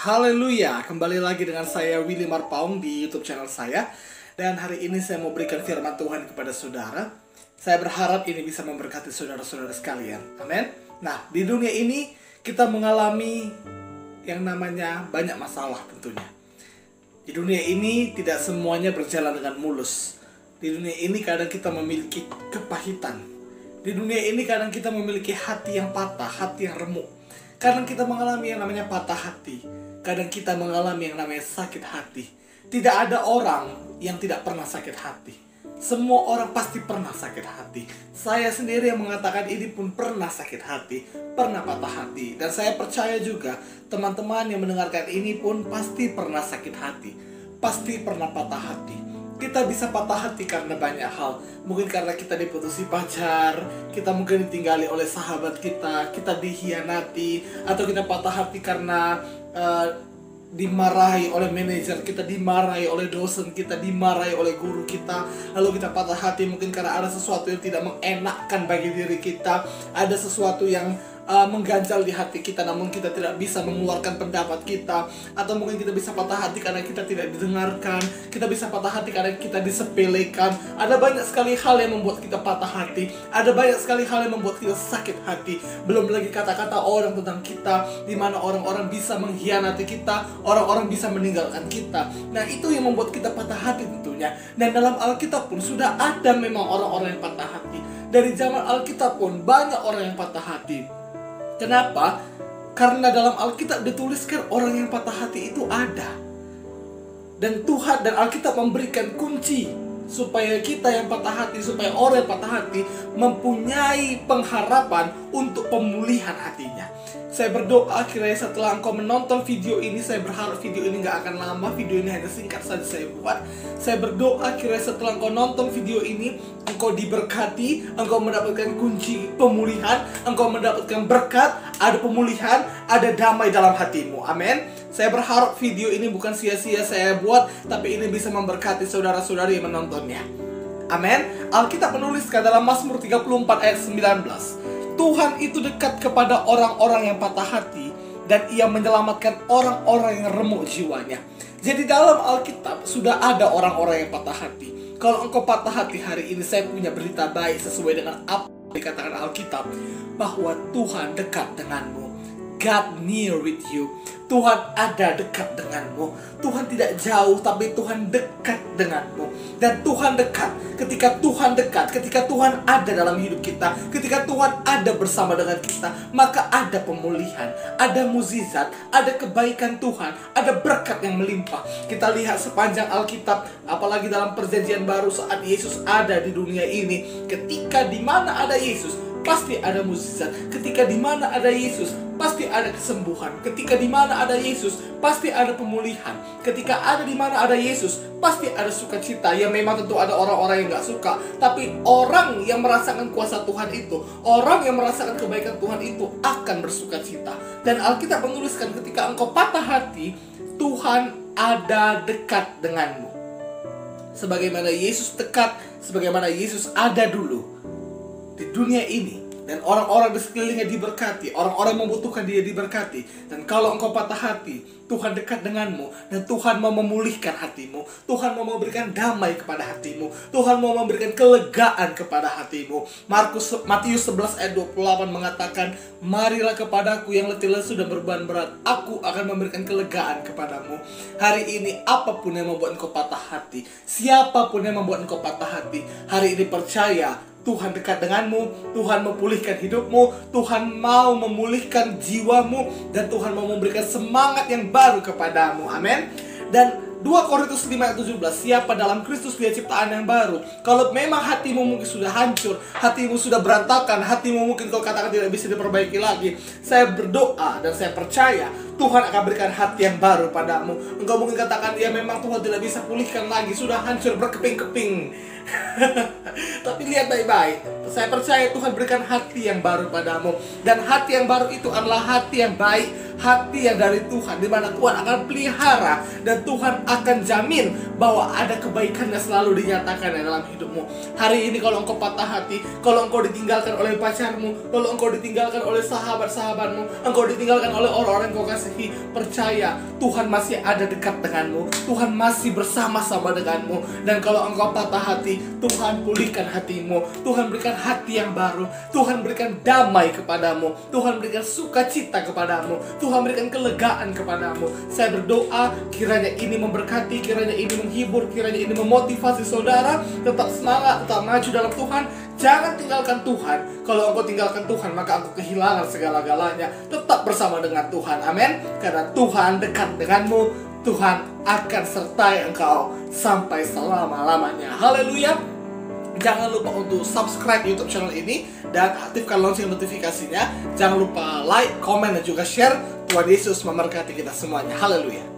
Haleluya, kembali lagi dengan saya Willy Marpaung di YouTube channel saya. Dan hari ini saya mau berikan firman Tuhan kepada saudara. Saya berharap ini bisa memberkati saudara-saudara sekalian. Amin. Nah, di dunia ini kita mengalami yang namanya banyak masalah tentunya. Di dunia ini tidak semuanya berjalan dengan mulus. Di dunia ini kadang kita memiliki kepahitan. Di dunia ini kadang kita memiliki hati yang patah, hati yang remuk. Kadang kita mengalami yang namanya patah hati. Kadang kita mengalami yang namanya sakit hati. Tidak ada orang yang tidak pernah sakit hati. Semua orang pasti pernah sakit hati. Saya sendiri yang mengatakan ini pun pernah sakit hati, pernah patah hati. Dan saya percaya juga teman-teman yang mendengarkan ini pun pasti pernah sakit hati, pasti pernah patah hati. Kita bisa patah hati karena banyak hal. Mungkin karena kita diputusi pacar, kita mungkin ditinggali oleh sahabat kita dikhianati, atau kita patah hati karena dimarahi oleh manajer kita, dimarahi oleh dosen kita, dimarahi oleh guru kita. Lalu kita patah hati mungkin karena ada sesuatu yang tidak mengenakkan bagi diri kita, ada sesuatu yang mengganjal di hati kita, namun kita tidak bisa mengeluarkan pendapat kita. Atau mungkin kita bisa patah hati karena kita tidak didengarkan. Kita bisa patah hati karena kita disepelekan. Ada banyak sekali hal yang membuat kita patah hati. Ada banyak sekali hal yang membuat kita sakit hati. Belum lagi kata-kata orang tentang kita, di mana orang-orang bisa mengkhianati kita, orang-orang bisa meninggalkan kita. Nah, itu yang membuat kita patah hati tentunya. Dan dalam Alkitab pun sudah ada memang orang-orang yang patah hati. Dari zaman Alkitab pun banyak orang yang patah hati. Kenapa? Karena dalam Alkitab dituliskan orang yang patah hati itu ada. Dan Tuhan dan Alkitab memberikan kunci supaya kita yang patah hati, supaya orang yang patah hati mempunyai pengharapan untuk pemulihan hatinya. Saya berdoa kiranya setelah engkau menonton video ini, saya berharap video ini gak akan lama, video ini hanya singkat saja saya buat. Saya berdoa kiranya setelah engkau nonton video ini, engkau diberkati, engkau mendapatkan kunci pemulihan, engkau mendapatkan berkat, ada pemulihan, ada damai dalam hatimu. Amin. Saya berharap video ini bukan sia-sia saya buat, tapi ini bisa memberkati saudara-saudari yang menontonnya. Amin. Alkitab menuliskan dalam Mazmur 34 ayat 19, Tuhan itu dekat kepada orang-orang yang patah hati, dan ia menyelamatkan orang-orang yang remuk jiwanya. Jadi dalam Alkitab sudah ada orang-orang yang patah hati. Kalau engkau patah hati hari ini, saya punya berita baik sesuai dengan apa yang dikatakan Alkitab, bahwa Tuhan dekat denganmu. God near with you. Tuhan ada dekat denganmu. Tuhan tidak jauh, tapi Tuhan dekat denganmu. Dan Tuhan dekat. Ketika Tuhan dekat, ketika Tuhan ada dalam hidup kita, ketika Tuhan ada bersama dengan kita, maka ada pemulihan, ada mukjizat, ada kebaikan Tuhan, ada berkat yang melimpah. Kita lihat sepanjang Alkitab, apalagi dalam perjanjian baru saat Yesus ada di dunia ini. Ketika di mana ada Yesus, pasti ada mukjizat. Ketika di mana ada Yesus, pasti ada kesembuhan. Ketika di mana ada Yesus, pasti ada pemulihan. Ketika ada di mana ada Yesus, pasti ada sukacita. Ya memang tentu ada orang-orang yang gak suka, tapi orang yang merasakan kuasa Tuhan itu, orang yang merasakan kebaikan Tuhan itu akan bersukacita. Dan Alkitab menuliskan ketika engkau patah hati, Tuhan ada dekat denganmu. Sebagaimana Yesus dekat, sebagaimana Yesus ada dulu di dunia ini, dan orang-orang di sekelilingnya diberkati, orang-orang yang membutuhkan dia diberkati. Dan kalau engkau patah hati, Tuhan dekat denganmu, dan Tuhan mau memulihkan hatimu. Tuhan mau memberikan damai kepada hatimu. Tuhan mau memberikan kelegaan kepada hatimu. Matius 11 ayat 28 mengatakan, marilah kepadaku yang letih lesu dan beban berat, aku akan memberikan kelegaan kepadamu. Hari ini apapun yang membuat engkau patah hati, siapapun yang membuat engkau patah hati, hari ini percaya Tuhan dekat denganmu, Tuhan memulihkan hidupmu, Tuhan mau memulihkan jiwamu, dan Tuhan mau memberikan semangat yang baru kepadamu. Amin. Dan 2 Korintus 5 ayat 17, siapa dalam Kristus dia ciptaan yang baru. Kalau memang hatimu mungkin sudah hancur, hatimu sudah berantakan, hatimu mungkin kau katakan tidak bisa diperbaiki lagi, saya berdoa dan saya percaya Tuhan akan berikan hati yang baru padamu. Engkau mungkin katakan, ya memang Tuhan tidak bisa pulihkan lagi, sudah hancur berkeping-keping. Tapi lihat baik-baik, Saya percaya Tuhan berikan hati yang baru padamu. Dan hati yang baru itu adalah hati yang baik, hati yang dari Tuhan, di mana Tuhan akan pelihara dan Tuhan akan jamin bahwa ada kebaikan yang selalu dinyatakan dalam hidupmu. Hari ini kalau engkau patah hati, kalau engkau ditinggalkan oleh pacarmu, kalau engkau ditinggalkan oleh sahabat-sahabatmu, engkau ditinggalkan oleh orang-orang yang kau kasihi, percaya Tuhan masih ada dekat denganmu. Tuhan masih bersama-sama denganmu. Dan kalau engkau patah hati, Tuhan pulihkan hatimu. Tuhan berikan hati yang baru. Tuhan berikan damai kepadamu. Tuhan berikan sukacita kepadamu. Tuhan berikan kelegaan kepadamu. Saya berdoa kiranya ini memberkati, kiranya ini menghibur, kiranya ini memotivasi saudara. Tetap semangat, tetap maju dalam Tuhan. Jangan tinggalkan Tuhan. Kalau engkau tinggalkan Tuhan, maka engkau kehilangan segala-galanya. Tetap bersama dengan Tuhan. Amin. Karena Tuhan dekat denganmu. Tuhan akan sertai engkau sampai selama-lamanya. Haleluya. Jangan lupa untuk subscribe YouTube channel ini dan aktifkan lonceng notifikasinya. Jangan lupa like, komen, dan juga share. Tuhan Yesus memberkati kita semuanya. Haleluya.